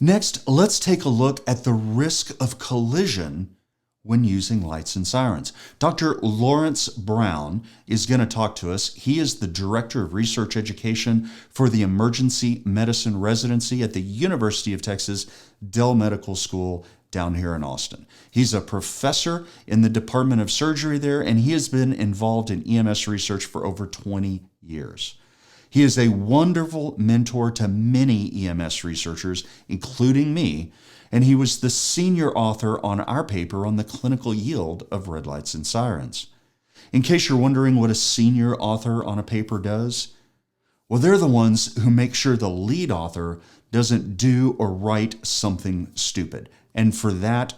Next, let's take a look at the risk of collision when using lights and sirens. Dr. Lawrence Brown is going to talk to us. He is the Director of Research Education for the Emergency Medicine Residency at the University of Texas Dell Medical School down here in Austin. He's a professor in the Department of Surgery there, and he has been involved in EMS research for over 20 years. He is a wonderful mentor to many EMS researchers, including me, and he was the senior author on our paper on the clinical yield of red lights and sirens. In case you're wondering what a senior author on a paper does, well, they're the ones who make sure the lead author doesn't do or write something stupid. And for that,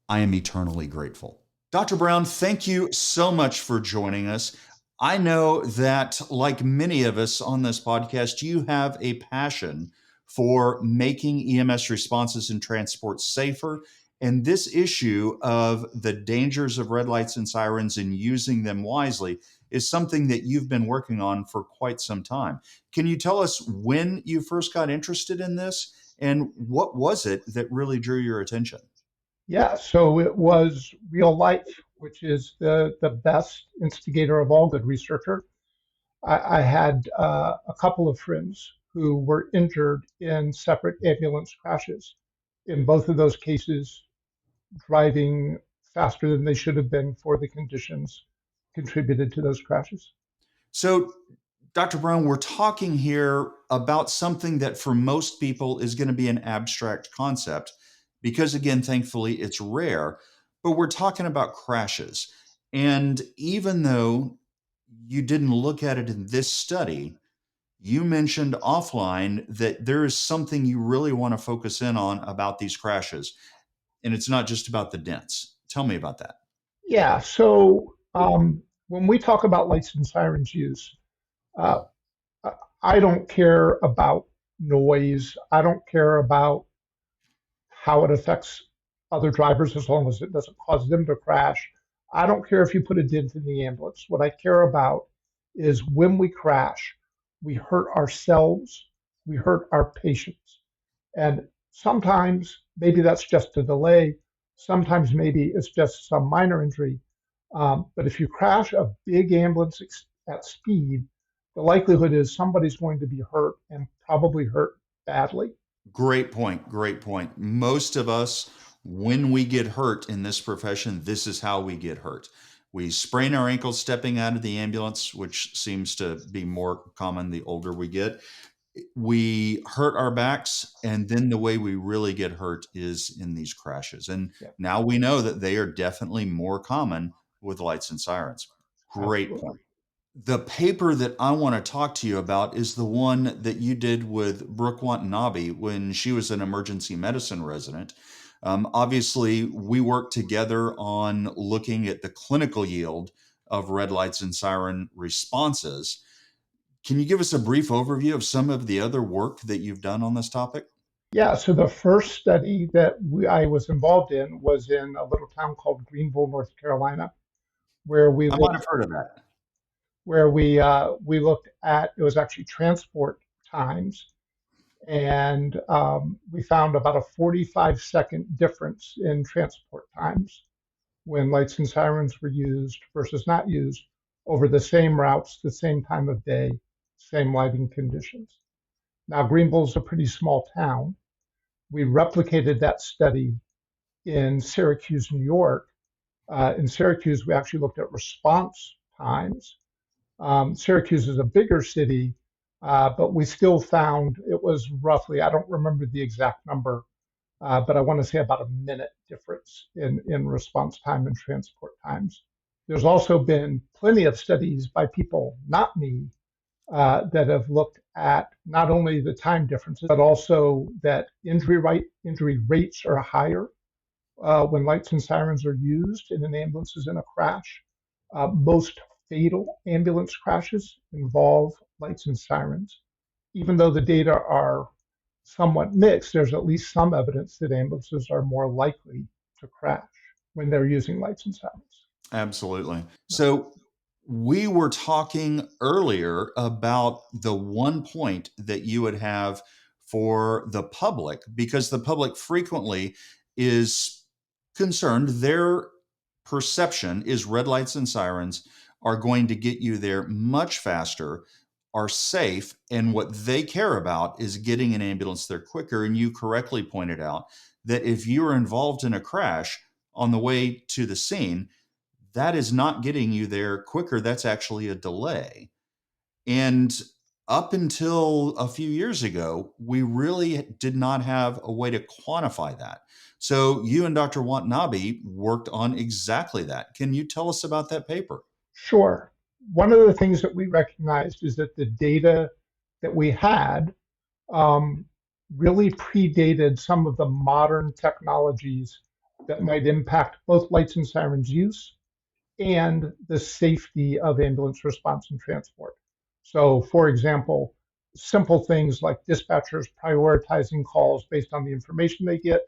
I am eternally grateful. Dr. Brown, thank you so much for joining us. I know that, like many of us on this podcast, you have a passion for making EMS responses in transport safer. And this issue of the dangers of red lights and sirens and using them wisely is something that you've been working on for quite some time. Can you tell us when you first got interested in this and what was it that really drew your attention? Yeah, so it was real life, which is the best instigator of all good researcher. I had a couple of friends who were injured in separate ambulance crashes. In both of those cases, driving faster than they should have been for the conditions contributed to those crashes. So, Dr. Brown, we're talking here about something that for most people is going to be an abstract concept because, again, thankfully, it's rare, but we're talking about crashes. And even though you didn't look at it in this study, you mentioned offline that there is something you really want to focus in on about these crashes. And it's not just about the dents. Tell me about that. Yeah, so when we talk about lights and sirens use, uh, I don't care about noise. I don't care about how it affects other drivers as long as it doesn't cause them to crash. I don't care if you put a dent in the ambulance. What I care about is when we crash, we hurt ourselves, we hurt our patients. And sometimes maybe that's just a delay, sometimes maybe it's just some minor injury. But if you crash a big ambulance at speed, the likelihood is somebody's going to be hurt and probably hurt badly. Great point. Great point. Most of us, when we get hurt in this profession, this is how we get hurt. We sprain our ankles stepping out of the ambulance, which seems to be more common the older we get. We hurt our backs, and then the way we really get hurt is in these crashes. And Yeah, now we know that they are definitely more common with lights and sirens. Great absolutely. point. The paper that I want to talk to you about is the one that you did with Brooke Watanabe when she was an emergency medicine resident. Obviously, we worked together on looking at the clinical yield of red lights and siren responses. Can you give us a brief overview of some of the other work that you've done on this topic? Yeah, so the first study that I was involved in was in a little town called Greenville, North Carolina, where we I might looked have heard of that. we looked at it was actually transport times, and we found about a 45-second difference in transport times when lights and sirens were used versus not used over the same routes, the same time of day, same lighting conditions. Now, Greenville's a pretty small town. We replicated that study in Syracuse, New York. In Syracuse, we actually looked at response times. Syracuse is a bigger city, but we still found it was roughly, I don't remember the exact number, but I want to say about a minute difference in response time and transport times. There's also been plenty of studies by people, not me, that have looked at not only the time differences, but also that injury rates are higher when lights and sirens are used in an ambulance is in a crash. Most fatal ambulance crashes involve lights and sirens. Even though the data are somewhat mixed, there's at least some evidence that ambulances are more likely to crash when they're using lights and sirens. Absolutely. So we were talking earlier about the one point that you would have for the public, because the public frequently is concerned. Their perception is red lights and sirens are going to get you there much faster, are safe, and what they care about is getting an ambulance there quicker. And you correctly pointed out that if you are involved in a crash on the way to the scene, that is not getting you there quicker. That's actually a delay. And up until a few years ago, we really did not have a way to quantify that. So you and Dr. Watanabe worked on exactly that. Can you tell us about that paper? Sure. One of the things that we recognized is that the data that we had um, really predated some of the modern technologies that might impact both lights and sirens use and the safety of ambulance response and transport. So, for example, simple things like dispatchers prioritizing calls based on the information they get,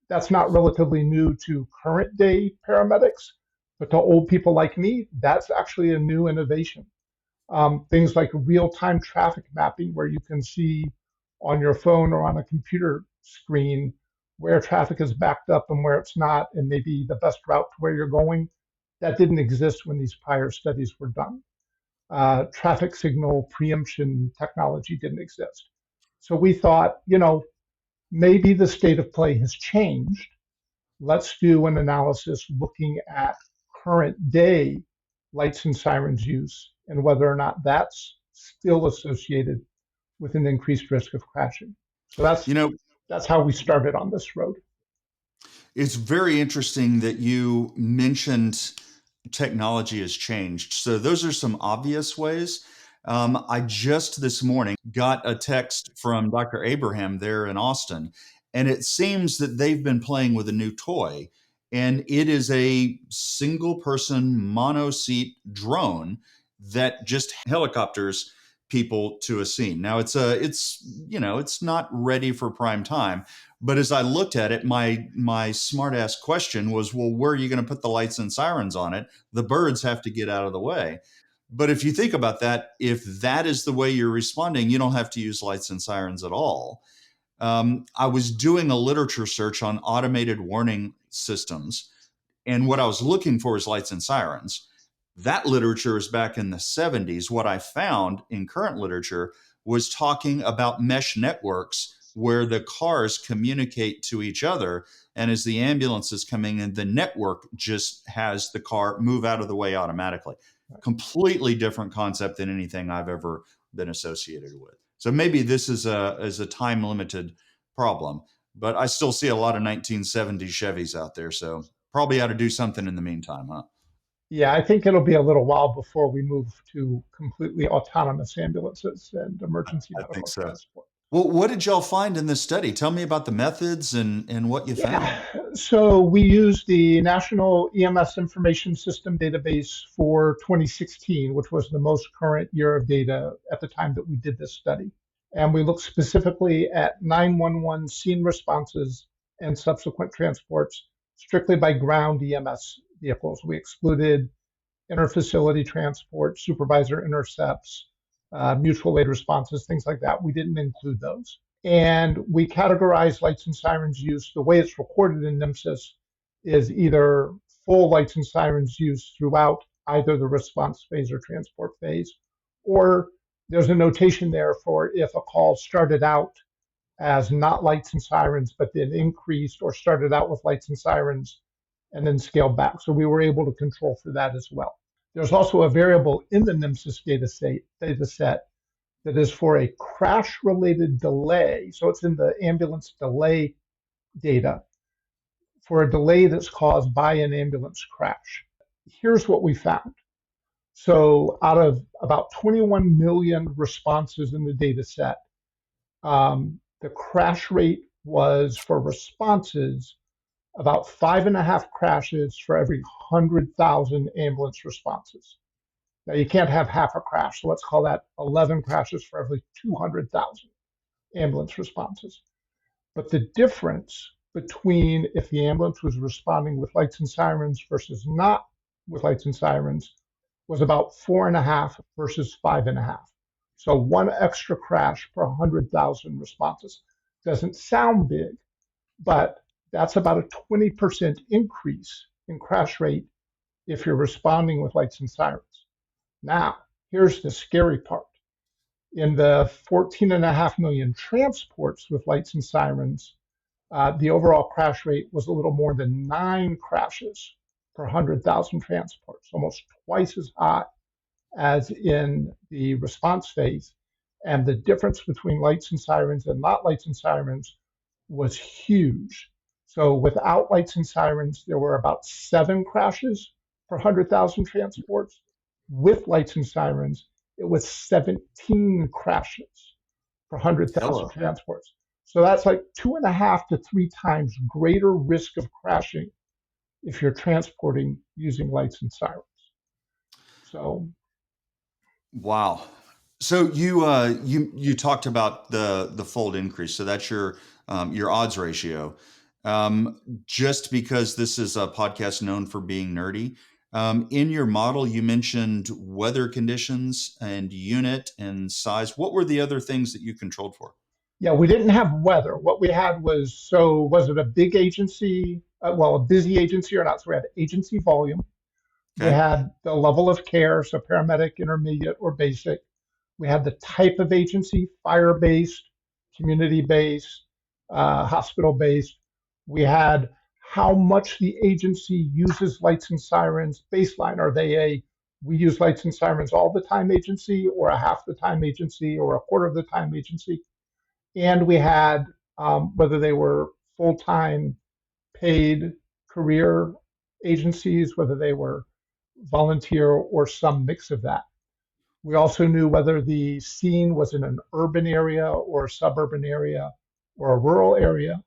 that's not relatively new to current day paramedics, but to old people like me, that's actually a new innovation. Things like real-time traffic mapping, where you can see on your phone or on a computer screen where traffic is backed up and where it's not, and maybe the best route to where you're going. That didn't exist when these prior studies were done. Traffic signal preemption technology didn't exist. So we thought, maybe the state of play has changed. Let's do an analysis looking at current day lights and sirens use and whether or not that's still associated with an increased risk of crashing. So You know, that's how we started on this road. it's very interesting that you mentioned technology has changed. So those are some obvious ways. I just this morning got a text from Dr. Abraham there in Austin, and it seems that they've been playing with a new toy, and it is a single person mono seat drone that just helicopters people to a scene. Now it's not ready for prime time, but as I looked at it, my smart ass question was, well, where are you going to put the lights and sirens on it? The birds have to get out of the way. But if you think about that, if that is the way you're responding, you don't have to use lights and sirens at all. I was doing a literature search on automated warning systems, and what I was looking for is lights and sirens. That literature is back in the 70s. What I found in current literature was talking about mesh networks where the cars communicate to each other. And as the ambulance is coming in, the network just has the car move out of the way automatically. Completely different concept than anything I've ever been associated with. So maybe this is a time limited problem, but I still see a lot of 1970s Chevys out there. So probably ought to do something in the meantime, huh? Yeah, I think it'll be a little while before we move to completely autonomous ambulances and emergency I think medical so. transport. Well, what did y'all find in this study? Tell me about the methods and what you found. Yeah, so we used the National EMS Information System database for 2016, which was the most current year of data at the time that we did this study. And we looked specifically at 911 scene responses and subsequent transports strictly by ground EMS vehicles. We excluded interfacility transport, supervisor intercepts, mutual aid responses, things like that. We didn't include those. And we categorize lights and sirens use. The way it's recorded in NEMSIS is either full lights and sirens use throughout either the response phase or transport phase, or there's a notation there for if a call started out as not lights and sirens, but then increased or started out with lights and sirens and then scaled back. So we were able to control for that as well. There's also a variable in the NEMSIS data set that is for a crash-related delay. So it's in the ambulance delay data for a delay that's caused by an ambulance crash. Here's what we found. So out of about 21 million responses in the data set, the crash rate was for responses about 5.5 crashes for every 100,000 ambulance responses. Now you can't have half a crash, so let's call that 11 crashes for every 200,000 ambulance responses. But the difference between if the ambulance was responding with lights and sirens versus not with lights and sirens was about 4.5 versus 5.5. So one extra crash per 100,000 responses. Doesn't sound big, but that's about a 20% increase in crash rate if you're responding with lights and sirens. Now, here's the scary part. In the 14.5 million transports with lights and sirens, the overall crash rate was a little more than 9 crashes per 100,000 transports, almost twice as high as in the response phase. And the difference between lights and sirens and not lights and sirens was huge. So without lights and sirens, there were about 7 crashes per 100,000 transports. With lights and sirens, it was 17 crashes per 100,000 Hello. transports. So that's like 2.5 to 3 times greater risk of crashing if you're transporting using lights and sirens. So Wow. So you talked about the fold increase. So that's your odds ratio. Just because this is a podcast known for being nerdy, in your model you mentioned weather conditions and unit and size. What were the other things that you controlled for? yeah, we didn't have weather. What we had was, so was it a big agency? Well, a busy agency or not? So we had agency volume. We Okay. had the level of care, so paramedic, intermediate, or basic. We had the type of agency, fire-based, community-based, hospital-based. We had how much the agency uses lights and sirens baseline. Are they we use lights and sirens all the time agency, or a half the time agency, or a quarter of the time agency? And we had whether they were full-time paid career agencies, whether they were volunteer or some mix of that. We also knew whether the scene was in an urban area or a suburban area or a rural area.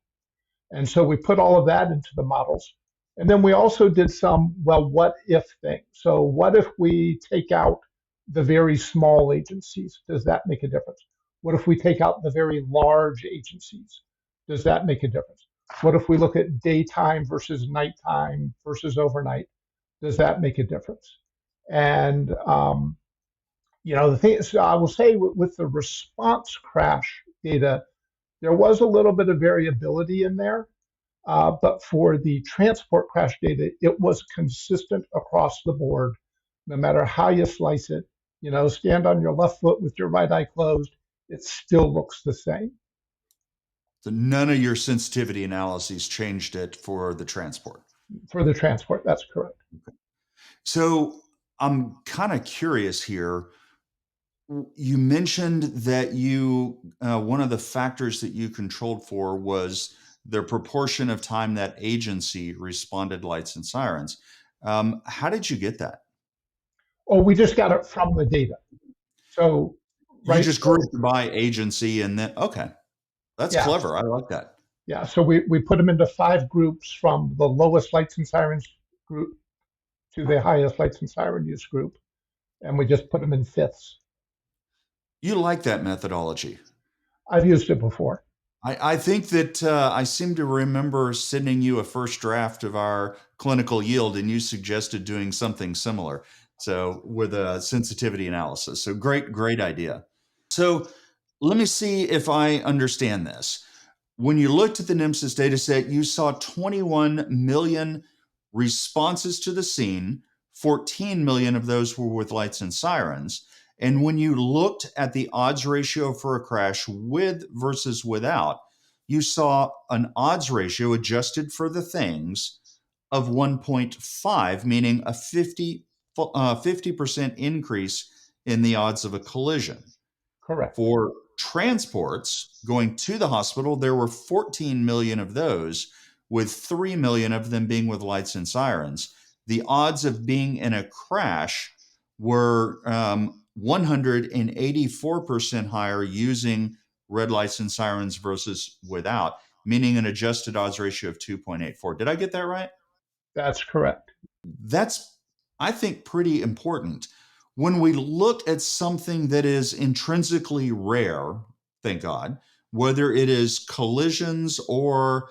And so we put all of that into the models. And then we also did some, well, what if things. So, what if we take out the very small agencies? Does that make a difference? What if we take out the very large agencies? Does that make a difference? What if we look at daytime versus nighttime versus overnight? Does that make a difference? And, the thing is, I will say with the response crash data, there was a little bit of variability in there. But for the transport crash data, it was consistent across the board, no matter how you slice it. Stand on your left foot with your right eye closed, it still looks the same So none of your sensitivity analyses changed it for the transport. for the transport. That's correct. So I'm kind of curious here. You mentioned that one of the factors that you controlled for was the proportion of time that agency responded lights and sirens. How did you get that? Oh, we just got it from the data. So, You right. just So, grouped by agency and then, okay, that's yeah. clever. I like that. Yeah. So we put them into 5 groups from the lowest lights and sirens group to the highest lights and siren use group. And we just put them in fifths. You like that methodology. I've used it before. I think that I seem to remember sending you a first draft of our clinical yield, and you suggested doing something similar. So with a sensitivity analysis. So great idea. So let me see if I understand this. When you looked at the NEMSIS data set, you saw 21 million responses to the scene. 14 million of those were with lights and sirens. And when you looked at the odds ratio for a crash with versus without, you saw an odds ratio adjusted for the things of 1.5, meaning a 50% increase in the odds of a collision. Correct. For transports going to the hospital, there were 14 million of those, with 3 million of them being with lights and sirens. The odds of being in a crash were 184% higher using red lights and sirens versus without, meaning an adjusted odds ratio of 2.84. Did I get that right? That's correct. That's, I think, pretty important. When we look at something that is intrinsically rare, thank God, whether it is collisions or,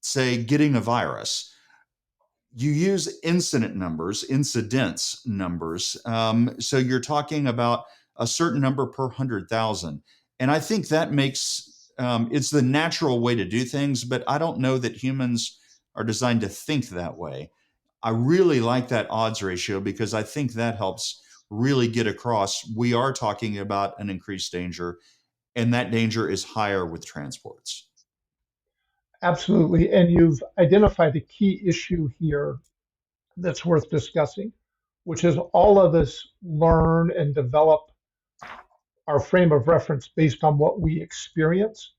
say, getting a virus, you use incidence numbers. So you're talking about a certain number per 100,000. And I think that makes It's the natural way to do things, but I don't know that humans are designed to think that way. I really like that odds ratio because I think that helps really get across we are talking about an increased danger, and that danger is higher with transports. Absolutely. And you've identified a key issue here that's worth discussing, which is all of us learn and develop our frame of reference based on what we experience.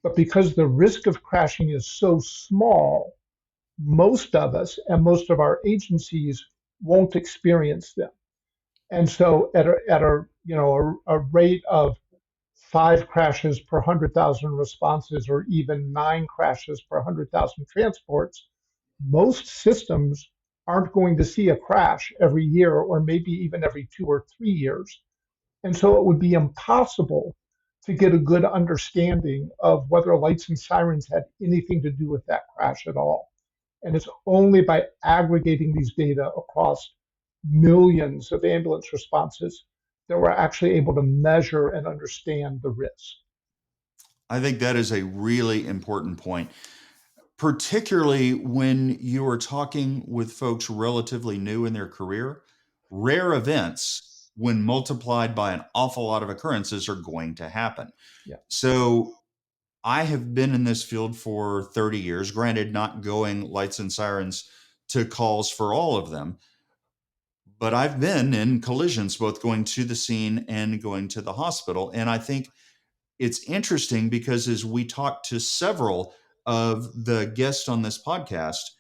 But because the risk of crashing is so small, most of us and most of our agencies won't experience them. And so at a rate of 5 crashes per 100,000 responses, or even 9 crashes per 100,000 transports, most systems aren't going to see a crash every year, or maybe even every 2 or 3 years. And so it would be impossible to get a good understanding of whether lights and sirens had anything to do with that crash at all. And it's only by aggregating these data across millions of ambulance responses that we're actually able to measure and understand the risk. I think that is a really important point, particularly when you are talking with folks relatively new in their career. Rare events, when multiplied by an awful lot of occurrences, are going to happen. Yeah. So I have been in this field for 30 years, granted, not going lights and sirens to calls for all of them, but I've been in collisions, both going to the scene and going to the hospital. And I think it's interesting because as we talk to several of the guests on this podcast,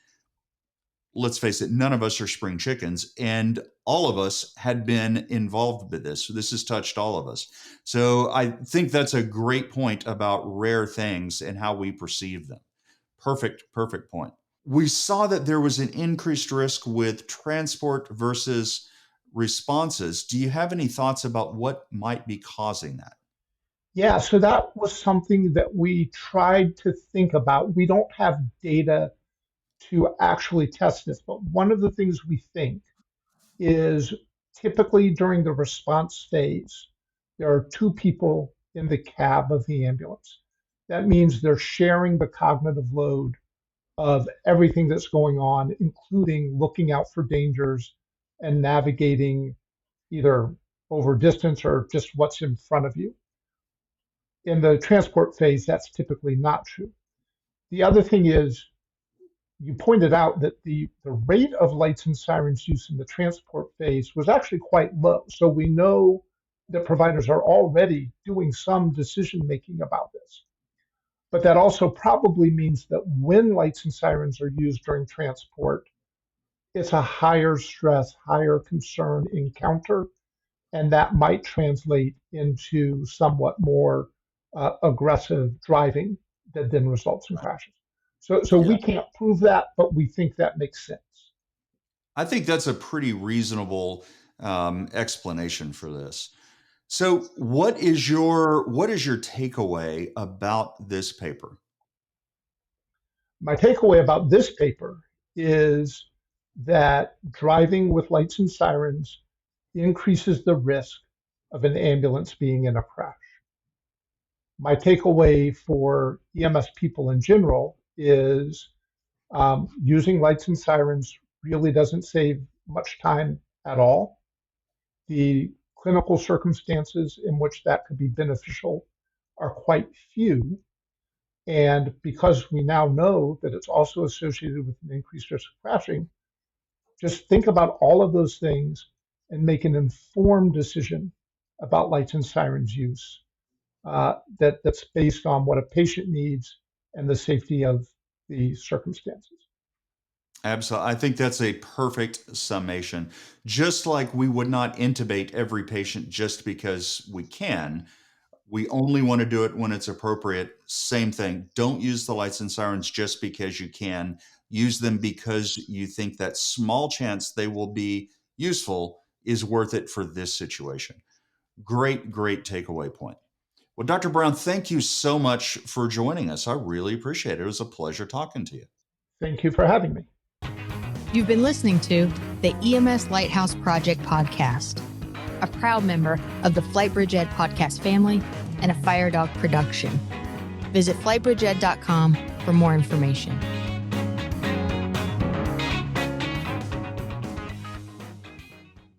let's face it, none of us are spring chickens, and all of us had been involved with this. So this has touched all of us. So I think that's a great point about rare things and how we perceive them. Perfect point. We saw that there was an increased risk with transport versus responses. Do you have any thoughts about what might be causing that? Yeah, so that was something that we tried to think about. We don't have data to actually test this, but one of the things we think is typically during the response phase, there are 2 people in the cab of the ambulance. That means they're sharing the cognitive load of everything that's going on, including looking out for dangers and navigating either over distance or just what's in front of you. In the transport phase, that's typically not true. The other thing is, you pointed out that the rate of lights and sirens use in the transport phase was actually quite low. So we know that providers are already doing some decision making about this. But that also probably means that when lights and sirens are used during transport, it's a higher stress, higher concern encounter, and that might translate into somewhat more aggressive driving that then results in crashes. So Yeah. we can't prove that, but we think that makes sense. I think that's a pretty reasonable explanation for this. So, what is your takeaway about this paper? My takeaway about this paper is that driving with lights and sirens increases the risk of an ambulance being in a crash. My takeaway for EMS people in general is using lights and sirens really doesn't save much time at all. The clinical circumstances in which that could be beneficial are quite few. And because we now know that it's also associated with an increased risk of crashing, just think about all of those things and make an informed decision about lights and sirens use that's based on what a patient needs and the safety of the circumstances. Absolutely. I think that's a perfect summation. Just like we would not intubate every patient just because we can, we only want to do it when it's appropriate. Same thing. Don't use the lights and sirens just because you can. Use them because you think that small chance they will be useful is worth it for this situation. Great takeaway point. Well, Dr. Brown, thank you so much for joining us. I really appreciate it. It was a pleasure talking to you. Thank you for having me. You've been listening to the EMS Lighthouse Project podcast, a proud member of the Flight Bridge Ed podcast family and a Fire Dog production. Visit flightbridgeed.com for more information.